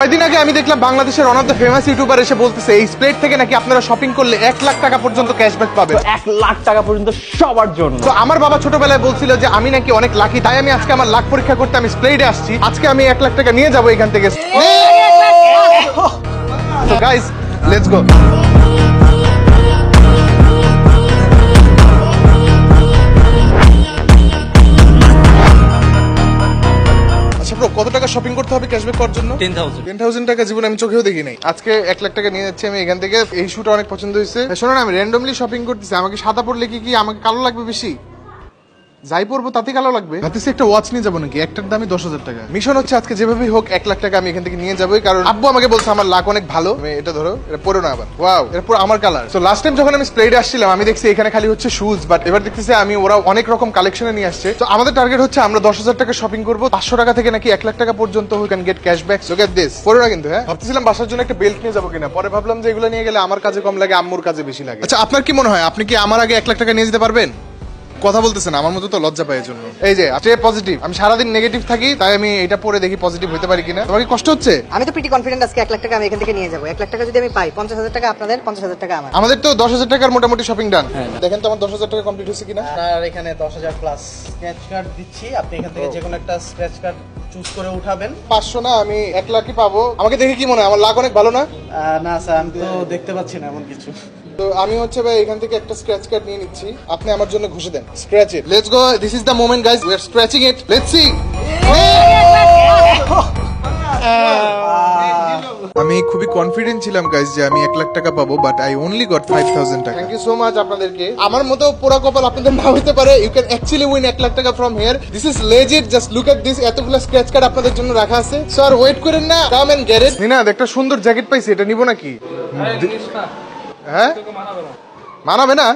কয়েকদিন আগে আমি দেখলাম বাংলাদেশের one of the famous YouTuber এসে বলতেছে এই স্প্লেট থেকে নাকি আপনারা শপিং করলে 1 লাখ টাকা পর্যন্ত ক্যাশব্যাক পাবেন। 1 লাখ টাকা পর্যন্ত সবার জন্য। তো আমার বাবা ছোটবেলায় বলছিল যে আমি নাকি অনেক লাকি, তাই আমি আজকে আমার লাখ পরীক্ষা করতে আমি স্প্লেটে আসছি। আজকে আমি 1 লাখ টাকা নিয়ে যাবো এখান থেকে। So guys, let's go. কত টাকা শপিং করতে হবে ক্যাশব্যাক করার জন্য? 10,000 টাকা জীবনে আমি চোখেও দেখি নাই। আজকে 1 লাখ টাকা নিয়ে যাচ্ছি আমি এখান থেকে। এই শুটা অনেক পছন্দ হয়েছে। শোনো না, আমি র্যান্ডমলি শপিং করতেছি। আমাকে সাদা পড়লে কি আমাকে কালো লাগবে বেশি? যাই পড়বো তাতে কালো লাগবে। ভাবতেছি একটা ওয়াচ নিয়ে যাবো নাকি, একটার দামই 10,000 টাকা। মিশন হচ্ছে আজকে যেভাবেই হোক 1 লাখ টাকা আমি এখান থেকে নিয়ে যাবোই, কারণ আব্বু আমাকে বলছে আমার লাক অনেক ভালো। এটা ধরো, এটা পরো না আবার। ওয়াও, এটা পুরো আমার কালার। তো লাস্ট টাইম যখন আমি স্প্লেডে আসছিলাম আমি দেখছি এখানে খালি হচ্ছে শুজ, বাট এবার দেখতেছি আমি ওরা অনেক রকম কালেকশনে নিয়ে আসছে। তো আমাদের টার্গেট হচ্ছে আমরা 10,000 টাকা শপিং করবো, 500 টাকা থেকে নাকি 1 লাখ টাকা পর্যন্ত we can get cashback. So get this, পরো না কিন্তু। হ্যাঁ, ভাবতেছিলাম বাসার জন্য একটা বেল্ট নিয়ে যাবো কিনা, পরে ভাবলাম যে এগুলো নিয়ে গেলে আমার কাজে কম লাগে, আম্মুর কাজে বেশি লাগে। আচ্ছা, আপনার কি মনে হয় আপনি কি আমার আগে 1 লাখ টাকা নিয়ে যেতে পারবেন? কথা বলতেছেন আমার মতো তো লজ্জা পায় জন্য। এই যে স্টে পজিটিভ। আমি সারাদিন নেগেটিভ থাকি, তাই আমি এটা পরে দেখি পজিটিভ হতে পারি কিনা। তোমার কি কষ্ট হচ্ছে? আমি তো প্রিটি কনফিডেন্ট আজকে 1 লাখ টাকা আমি এখান থেকে নিয়ে যাবো। 1 লাখ টাকা যদি আমি পাই, 50,000 টাকা আপনাদের, 50,000 টাকা আমার। আমাদের তো 10,000 টাকার মোটামুটি শপিং ডান। দেখেন তো আমার 10,000 টাকা কমপ্লিট হয়েছে কিনা। আর এখানে 10,000 প্লাস স্ক্র্যাচ কার্ড দিচ্ছি, আপনি এখান থেকে যে কোনো একটা স্ক্র্যাচ কার্ড চুজ করে উঠাবেন। 500 না, আমি 1 লাখই পাবো। আমাকে দেখে কি মনে হয় আমার লাখ অনেক ভালো না? না স্যার, আমি তো দেখতে পাচ্ছি না এমন কিছু। তো আমি হচ্ছে ভাই এখান থেকে একটা স্ক্র্যাচ কার্ড নিয়ে নিচ্ছি, আপনি আমার জন্য ঘুষে দেন। Scratch it, let's go, this is the moment guys, we are scratching it, let's see. আমি খুবই কনফিডেন্ট ছিলাম গাইস যে আমি 1 লাখ টাকা পাবো, বাট আই অনলি গট 5,000 টাকা। থ্যাংক ইউ সো মাচ আপনাদেরকে। আমার মতো পোড়া কপাল আপনাদের না হতে পারে। You can actually win 1 lakh টাকা from here. This is legit, just look at this. এতগুলো স্ক্র্যাচ কার্ড আপনাদের জন্য রাখা আছে। সো আর ওয়েট করেন না, কাম এন্ড গেট ইট। নিনা, একটা সুন্দর জ্যাকেট পাইছি, এটা নিব নাকি? হ্যাঁ, মানাবে না।